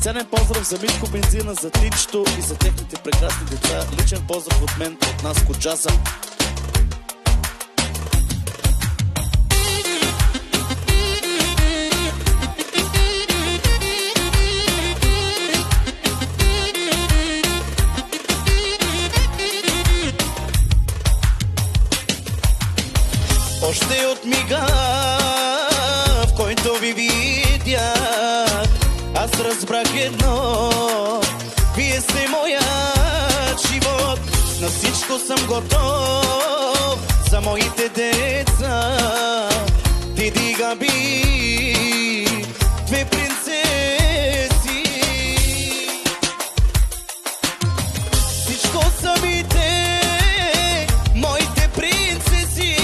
Специален поздрав за Митко Бензина, за Тичето и за техните прекрасни деца. Личен поздрав от мен, от нас, Коджаса. Още от мига, в който ви видях, аз разбрах едно: вие сте моят живот. На всичко съм готов за моите деца. Диди Габи, две принцеси. Всичко са ми те, моите принцеси.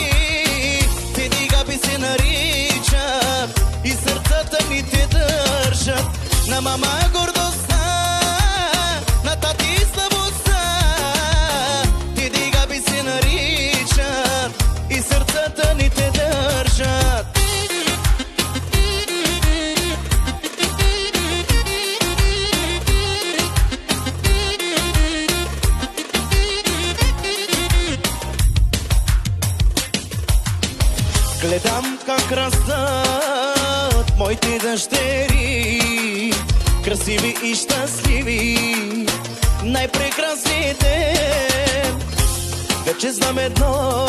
Диди Габи се наричат и сърцата ми те държат. На мама гордостта, на тати слабостта. Диди Габи се наричат и сърцата ни те държат. Гледам как растат моите дъщери, красиви и щастливи, най-прекрасните. Вече знам едно: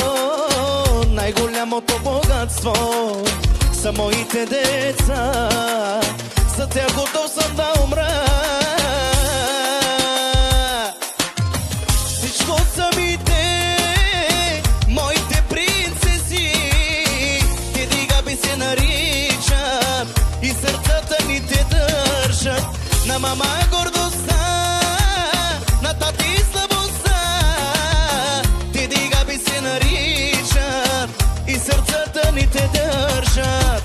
най-голямото богатство са моите деца. За тях готов съм да умра. Всичко са ми те, моите принцеси. Диди Габи се наричат и сърцата ни те държат. На мама гордостта, на тати слабостта. Диди Габи се наричат и сърцата ни те държат.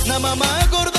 На мама гордо